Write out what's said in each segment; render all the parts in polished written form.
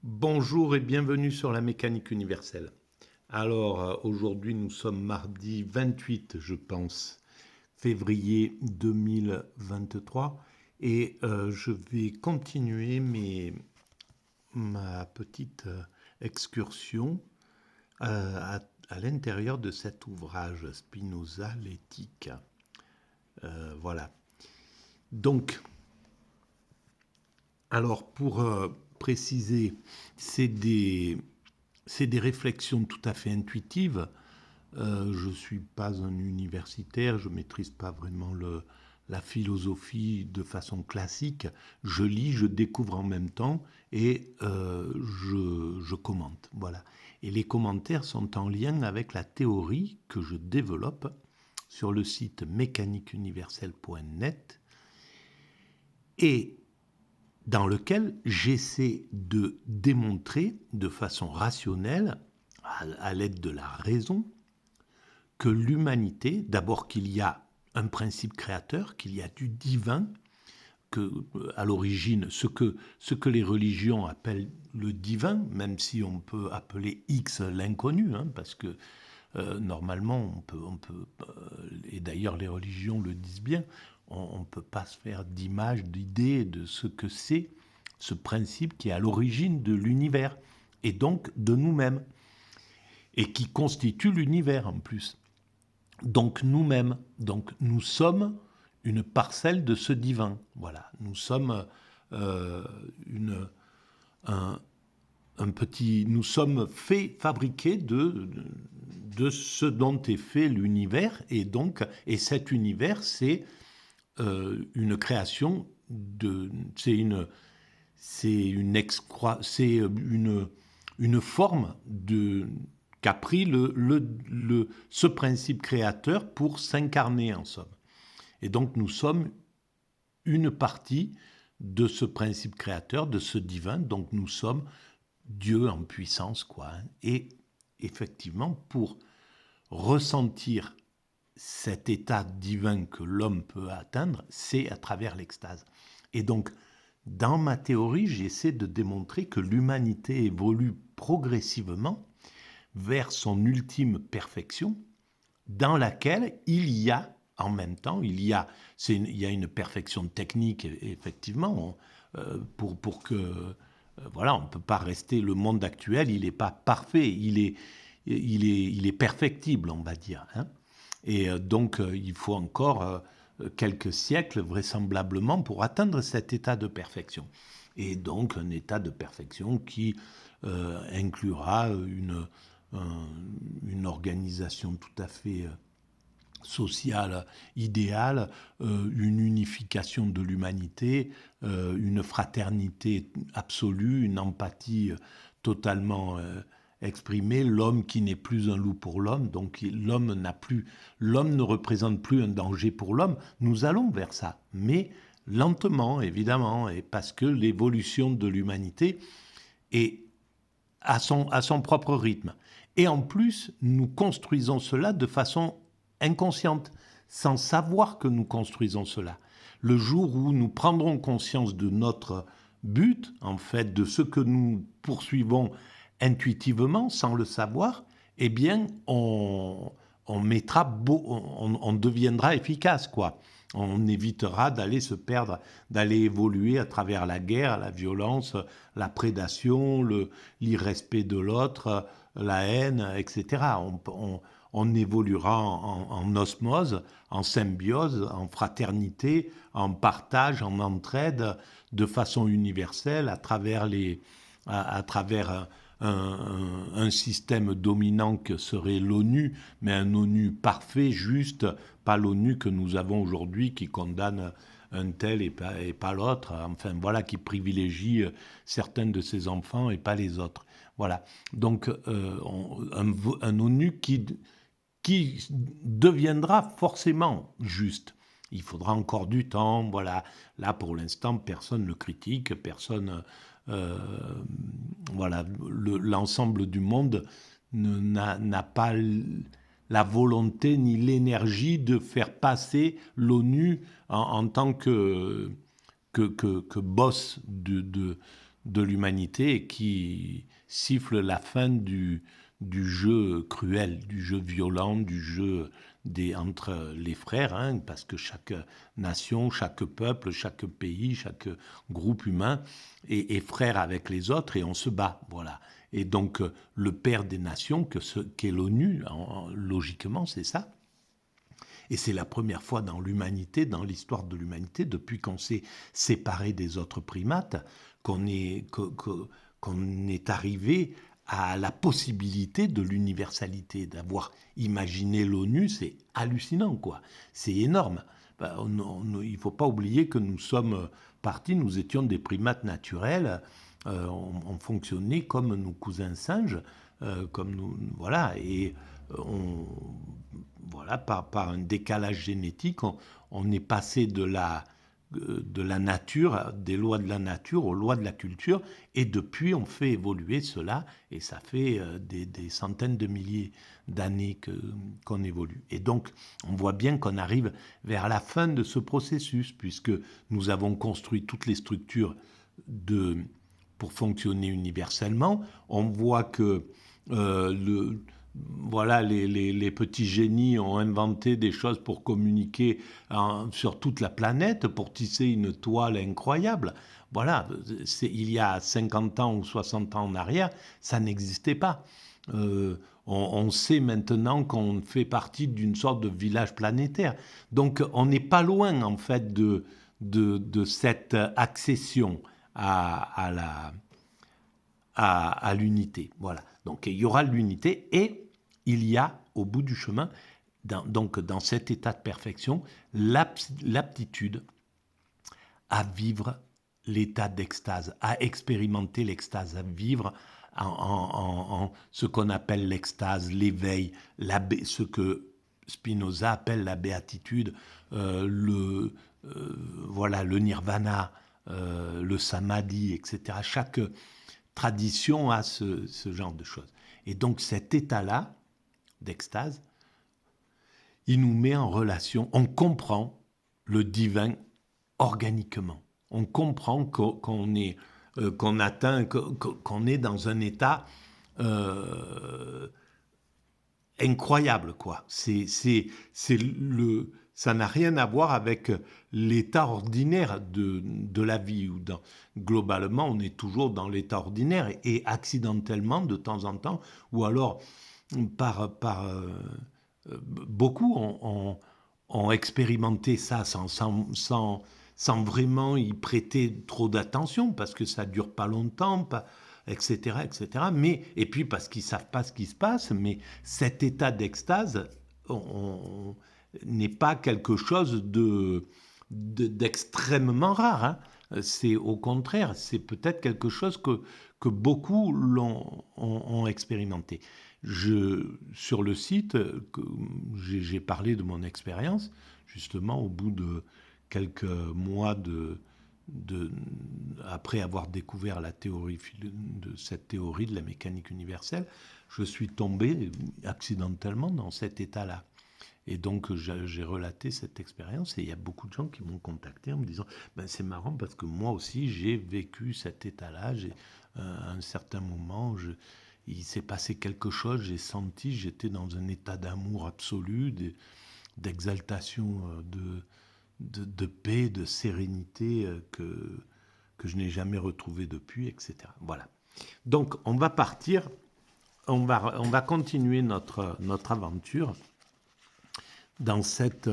Bonjour et bienvenue sur la mécanique universelle. Alors aujourd'hui nous sommes mardi 28, je pense, février 2023 et je vais continuer ma petite excursion à l'intérieur de cet ouvrage Spinoza, l'éthique. Voilà. Donc, alors pour préciser, c'est des réflexions tout à fait intuitives. Je ne suis pas un universitaire, je ne maîtrise pas vraiment la philosophie de façon classique. Je lis, je découvre en même temps et je commente. Voilà. Et les commentaires sont en lien avec la théorie que je développe sur le site mécaniqueuniverselle.net et dans lequel j'essaie de démontrer de façon rationnelle, à l'aide de la raison, que l'humanité, d'abord qu'il y a un principe créateur, qu'il y a du divin, que à l'origine, ce que les religions appellent le divin, même si on peut appeler X l'inconnu, parce que normalement, et d'ailleurs les religions le disent bien, on ne peut pas se faire d'image, d'idée de ce que c'est ce principe qui est à l'origine de l'univers, et donc de nous-mêmes, et qui constitue l'univers en plus. Donc nous-mêmes, donc nous sommes une parcelle de ce divin. Voilà, nous sommes nous sommes fabriqués de ce dont est fait l'univers, et cet univers, c'est une création c'est une forme qu'a pris ce principe créateur pour s'incarner en somme. Et donc nous sommes une partie de ce principe créateur, de ce divin, donc nous sommes Dieu en puissance, quoi. Et effectivement, pour ressentir cet état divin que l'homme peut atteindre, c'est à travers l'extase. Et donc, dans ma théorie, j'essaie de démontrer que l'humanité évolue progressivement vers son ultime perfection, dans laquelle il y a, en même temps, il y a une perfection technique, effectivement, pour que... voilà, on ne peut pas rester... Le monde actuel, il n'est pas parfait, il est perfectible, on va dire. Et donc, il faut encore quelques siècles, vraisemblablement, pour atteindre cet état de perfection. Et donc, un état de perfection qui inclura une organisation tout à fait sociale idéale, une unification de l'humanité, une fraternité absolue, une empathie totalement exprimée, l'homme qui n'est plus un loup pour l'homme, donc l'homme ne représente plus un danger pour l'homme. Nous allons vers ça, mais lentement, évidemment, et parce que l'évolution de l'humanité est à son propre rythme. Et en plus, nous construisons cela de façon inconsciente, sans savoir que nous construisons cela. Le jour où nous prendrons conscience de notre but, en fait, de ce que nous poursuivons intuitivement, sans le savoir, eh bien, on deviendra efficace, quoi. On évitera d'aller se perdre, d'aller évoluer à travers la guerre, la violence, la prédation, l'irrespect de l'autre, la haine, etc. On évoluera en osmose, en symbiose, en fraternité, en partage, en entraide, de façon universelle, à travers un système dominant que serait l'ONU, mais un ONU parfait, juste, pas l'ONU que nous avons aujourd'hui qui condamne un tel et pas l'autre, enfin voilà, qui privilégie certains de ses enfants et pas les autres. Voilà, donc un ONU qui deviendra forcément juste. Il faudra encore du temps, voilà. Là, pour l'instant, personne ne le critique, personne... voilà, l'ensemble du monde n'a pas la volonté ni l'énergie de faire passer l'ONU en tant que boss de l'humanité et qui siffle la fin du jeu cruel, du jeu violent, du jeu entre les frères, hein, parce que chaque nation, chaque peuple, chaque pays, chaque groupe humain est frère avec les autres et on se bat, voilà. Et donc le père des nations, qu'est l'ONU, logiquement c'est ça. Et c'est la première fois dans l'humanité, dans l'histoire de l'humanité, depuis qu'on s'est séparé des autres primates, qu'on est arrivé à la possibilité de l'universalité, d'avoir imaginé l'ONU, c'est hallucinant, quoi. C'est énorme. Il ne faut pas oublier que nous sommes partis, nous étions des primates naturels, on fonctionnait comme nos cousins singes, comme nous, voilà, et voilà, par un décalage génétique, on est passé de la nature, des lois de la nature aux lois de la culture, et depuis on fait évoluer cela, et ça fait des centaines de milliers d'années qu'on évolue. Et donc on voit bien qu'on arrive vers la fin de ce processus, puisque nous avons construit toutes les structures pour fonctionner universellement. On voit que voilà, les petits génies ont inventé des choses pour communiquer sur toute la planète, pour tisser une toile incroyable. Voilà, il y a 50 ans ou 60 ans en arrière, ça n'existait pas. On sait maintenant qu'on fait partie d'une sorte de village planétaire. Donc on n'est pas loin, en fait, de cette accession à l'unité. Voilà. Donc il y aura l'unité et il y a au bout du chemin, donc dans cet état de perfection, l'aptitude à vivre l'état d'extase, à expérimenter l'extase, à vivre en ce qu'on appelle l'extase, l'éveil, ce que Spinoza appelle la béatitude, voilà, le nirvana, le samadhi, etc. Chaque tradition a ce genre de choses. Et donc cet état-là d'extase, il nous met en relation, on comprend le divin organiquement. On comprend qu'on est dans un état incroyable, quoi. Ça n'a rien à voir avec l'état ordinaire de la vie. Globalement, on est toujours dans l'état ordinaire et accidentellement, de temps en temps, ou alors beaucoup ont expérimenté ça sans vraiment y prêter trop d'attention, parce que ça ne dure pas longtemps, etc., etc. Et puis parce qu'ils ne savent pas ce qui se passe, mais cet état d'extase n'est pas quelque chose d'extrêmement rare. Hein. C'est au contraire, c'est peut-être quelque chose que beaucoup ont expérimenté. Sur le site, j'ai parlé de mon expérience, justement, au bout de quelques mois après avoir découvert cette théorie de la mécanique universelle, je suis tombé accidentellement dans cet état-là. Et donc, j'ai relaté cette expérience et il y a beaucoup de gens qui m'ont contacté en me disant c'est marrant parce que moi aussi, j'ai vécu cet état-là. À un certain moment, il s'est passé quelque chose, j'ai senti, j'étais dans un état d'amour absolu, d'exaltation, de paix, de sérénité que je n'ai jamais retrouvé depuis, etc. Voilà. Donc, on va partir, on va continuer notre aventure dans cette...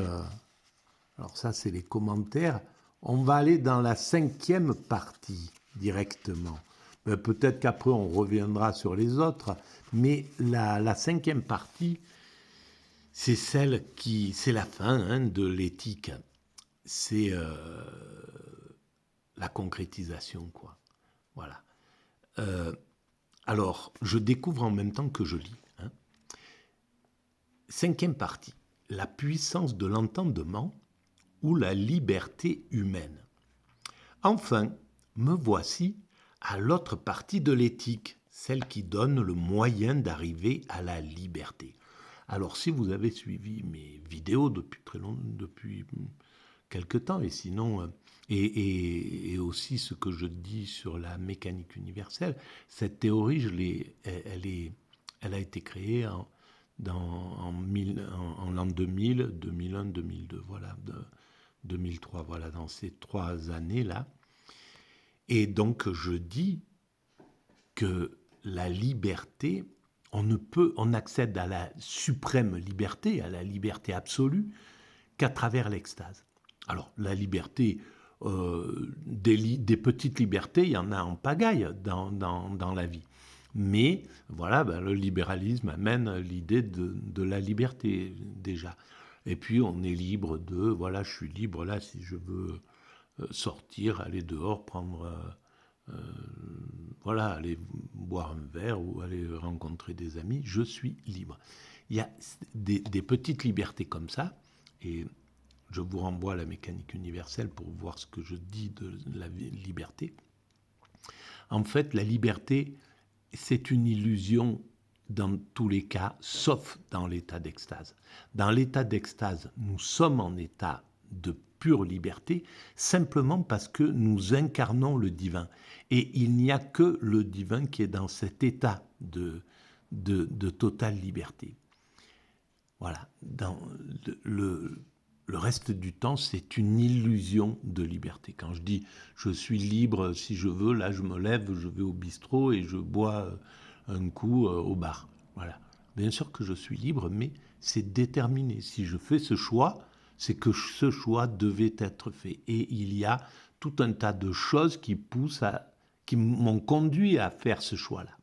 alors ça, c'est les commentaires. On va aller dans la 5e partie directement. Peut-être qu'après, on reviendra sur les autres, mais la 5e partie, c'est c'est la fin de l'éthique. C'est la concrétisation, quoi. Voilà. Alors, je découvre en même temps que je lis. 5e partie, la puissance de l'entendement ou la liberté humaine. Enfin, me voici à l'autre partie de l'éthique, celle qui donne le moyen d'arriver à la liberté. Alors, si vous avez suivi mes vidéos depuis quelque temps. Et sinon, et aussi ce que je dis sur la mécanique universelle, cette théorie, elle a été créée en l'an 2000, 2001, 2002, voilà, 2003, voilà, dans ces 3 années-là. Et donc, je dis que la liberté, on accède à la suprême liberté, à la liberté absolue, qu'à travers l'extase. Alors, la liberté, des petites libertés, il y en a en pagaille dans la vie. Mais voilà, le libéralisme amène l'idée de la liberté déjà. Et puis on est libre voilà, je suis libre là si je veux sortir, aller dehors, prendre, voilà, aller boire un verre ou aller rencontrer des amis, je suis libre. Il y a des petites libertés comme ça, et je vous renvoie à la mécanique universelle pour voir ce que je dis de la liberté. En fait, la liberté, c'est une illusion dans tous les cas, sauf dans l'état d'extase. Dans l'état d'extase, nous sommes en état de pure liberté, simplement parce que nous incarnons le divin. Et il n'y a que le divin qui est dans cet état de totale liberté. Voilà. Dans le reste du temps, c'est une illusion de liberté. Quand je dis je suis libre si je veux, là je me lève, je vais au bistrot et je bois un coup au bar. Voilà. Bien sûr que je suis libre, mais c'est déterminé. Si je fais ce choix, c'est que ce choix devait être fait. Et il y a tout un tas de choses qui m'ont conduit à faire ce choix-là.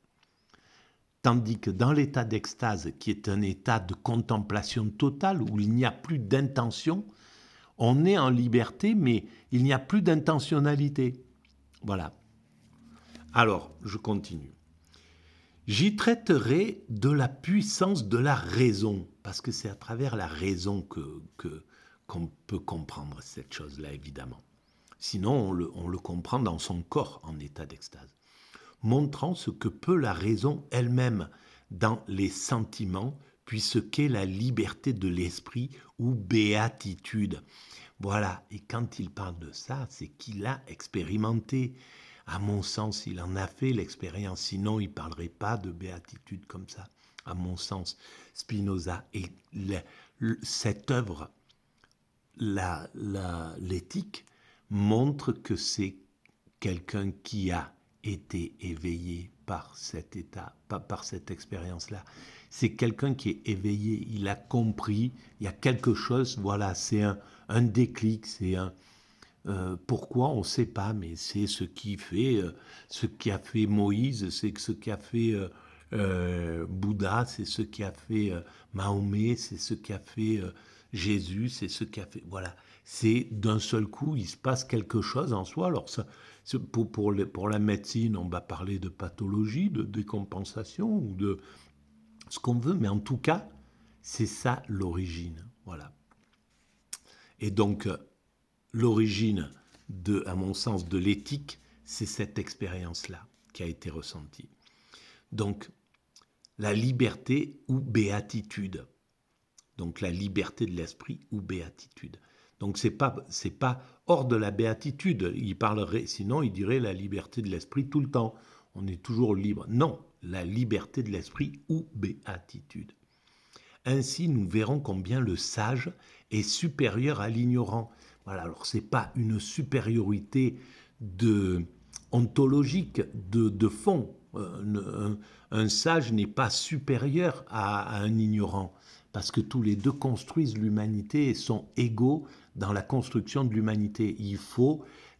Tandis que dans l'état d'extase, qui est un état de contemplation totale, où il n'y a plus d'intention, on est en liberté, mais il n'y a plus d'intentionnalité. Voilà. Alors, je continue. J'y traiterai de la puissance de la raison, parce que c'est à travers la raison qu'on peut comprendre cette chose-là, évidemment. Sinon, on le comprend dans son corps en état d'extase, montrant ce que peut la raison elle-même dans les sentiments, puis ce qu'est la liberté de l'esprit ou béatitude. Voilà, et quand il parle de ça, c'est qu'il a expérimenté. À mon sens, il en a fait l'expérience, sinon il ne parlerait pas de béatitude comme ça. À mon sens, Spinoza, et cette œuvre, l'éthique, montre que c'est quelqu'un qui a été éveillé par cet état, par cette expérience-là. C'est quelqu'un qui est éveillé, il a compris, il y a quelque chose, voilà, c'est un déclic, c'est un... pourquoi, on ne sait pas, mais c'est ce qui a fait Moïse, c'est ce qui a fait Bouddha, c'est ce qui a fait Mahomet, c'est ce qui a fait Jésus, c'est ce qui a fait... Voilà, c'est d'un seul coup, il se passe quelque chose en soi. Alors ça, pour la médecine, on va parler de pathologie, de décompensation ou de ce qu'on veut, mais en tout cas, c'est ça l'origine. Voilà. Et donc, l'origine, à mon sens, de l'éthique, c'est cette expérience-là qui a été ressentie. Donc, la liberté ou béatitude. Donc, la liberté de l'esprit ou béatitude. Donc, c'est pas hors de la béatitude. Il parlerait, sinon, il dirait la liberté de l'esprit tout le temps. On est toujours libre. Non, la liberté de l'esprit ou béatitude. Ainsi, nous verrons combien le sage est supérieur à l'ignorant. Voilà, alors ce n'est pas une supériorité ontologique, de fond. Un sage n'est pas supérieur à un ignorant, parce que tous les deux construisent l'humanité et sont égaux dans la construction de l'humanité.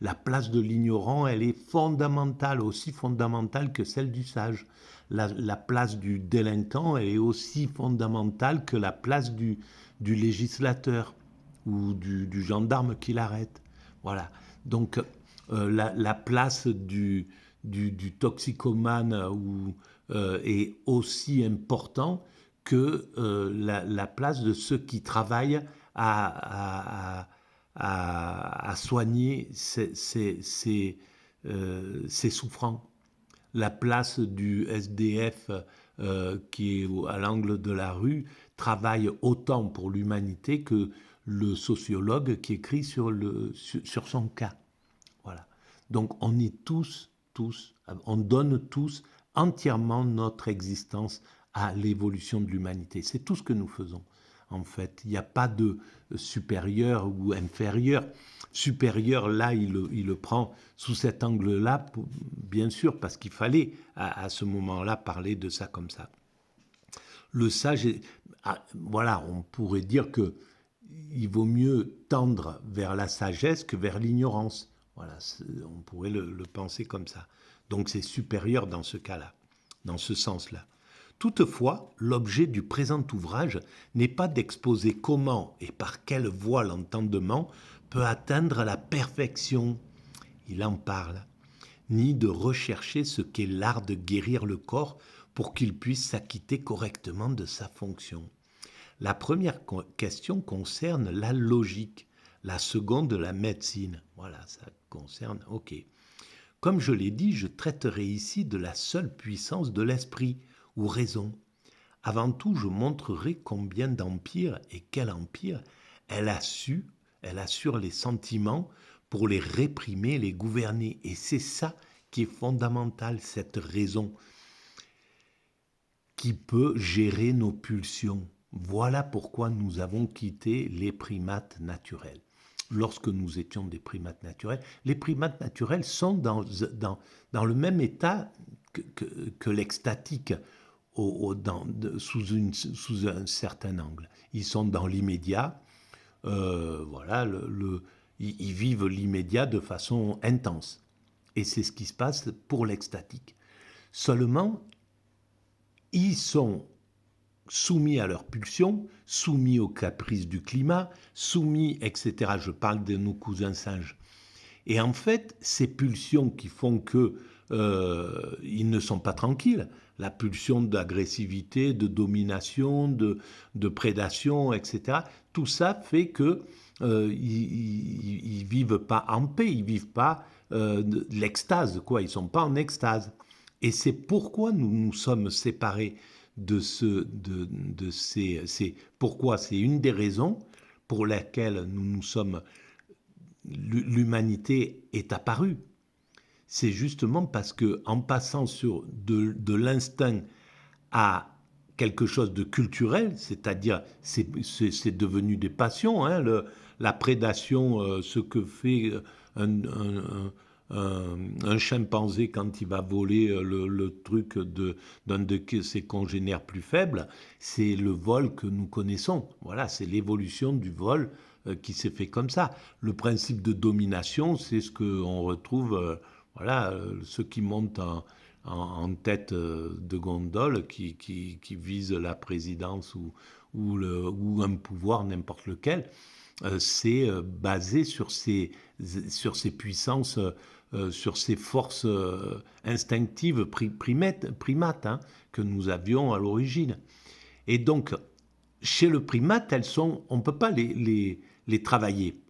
La place de l'ignorant, elle est fondamentale, aussi fondamentale que celle du sage. La place du délinquant est aussi fondamentale que la place du législateur ou du gendarme qui l'arrête. Voilà. Donc, la place du toxicomane est aussi importante que la place de ceux qui travaillent à soigner ces souffrants. La place du SDF qui est à l'angle de la rue travaille autant pour l'humanité que le sociologue qui écrit sur son cas. Voilà. Donc on est tous, on donne tous entièrement notre existence à l'évolution de l'humanité. C'est tout ce que nous faisons, en fait. Il n'y a pas de supérieur ou inférieur. Supérieur, là, il le prend sous cet angle-là, bien sûr, parce qu'il fallait, à ce moment-là, parler de ça comme ça. Le sage, voilà, on pourrait dire que il vaut mieux tendre vers la sagesse que vers l'ignorance. Voilà, on pourrait le penser comme ça. Donc c'est supérieur dans ce cas-là, dans ce sens-là. Toutefois, l'objet du présent ouvrage n'est pas d'exposer comment et par quelle voie l'entendement peut atteindre la perfection, il en parle, ni de rechercher ce qu'est l'art de guérir le corps pour qu'il puisse s'acquitter correctement de sa fonction. La première question concerne la logique, la seconde la médecine. Voilà, ça concerne, ok. Comme je l'ai dit, je traiterai ici de la seule puissance de l'esprit, ou raison. Avant tout, je montrerai combien d'empires et quel empire elle assure les sentiments pour les réprimer, les gouverner. Et c'est ça qui est fondamental, cette raison qui peut gérer nos pulsions. Voilà pourquoi nous avons quitté les primates naturels. Lorsque nous étions des primates naturels, les primates naturels sont dans le même état que l'extatique, sous un certain angle. Ils sont dans l'immédiat, voilà, ils vivent l'immédiat de façon intense. Et c'est ce qui se passe pour l'extatique. Seulement, ils sont soumis à leurs pulsions, soumis aux caprices du climat, soumis, etc. Je parle de nos cousins singes. Et en fait, ces pulsions qui font que ils ne sont pas tranquilles, la pulsion d'agressivité, de domination, de prédation, etc., tout ça fait que ils vivent pas en paix, ils vivent pas de l'extase, quoi. Ils sont pas en extase. Et c'est pourquoi nous nous sommes séparés de ces pourquoi c'est une des raisons pour laquelle l'humanité est apparue. C'est justement parce que en passant de l'instinct à quelque chose de culturel, c'est-à-dire c'est devenu des passions, hein, la prédation, ce que fait un chimpanzé quand il va voler le truc d'un de ses congénères plus faibles, c'est le vol que nous connaissons. Voilà, c'est l'évolution du vol qui s'est fait comme ça. Le principe de domination, c'est ce qu'on retrouve, voilà, ceux qui montent en tête de gondole, qui visent la présidence ou un pouvoir, n'importe lequel. C'est basé sur ces puissances, sur ces forces instinctives primates, hein, que nous avions à l'origine. Et donc, chez le primate, on ne peut pas les travailler.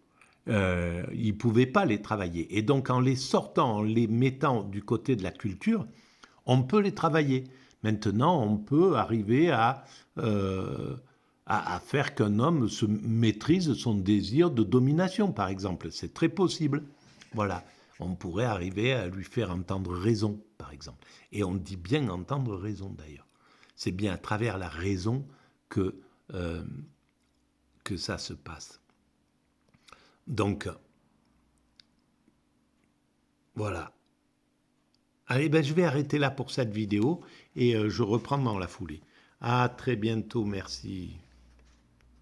Ils ne pouvaient pas les travailler. Et donc, en les sortant, en les mettant du côté de la culture, on peut les travailler. Maintenant, on peut arriver à faire qu'un homme se maîtrise son désir de domination, par exemple. C'est très possible. Voilà. On pourrait arriver à lui faire entendre raison, par exemple. Et on dit bien entendre raison, d'ailleurs. C'est bien à travers la raison que ça se passe. Donc, voilà. Allez, ben, je vais arrêter là pour cette vidéo et je reprends dans la foulée. À très bientôt, merci.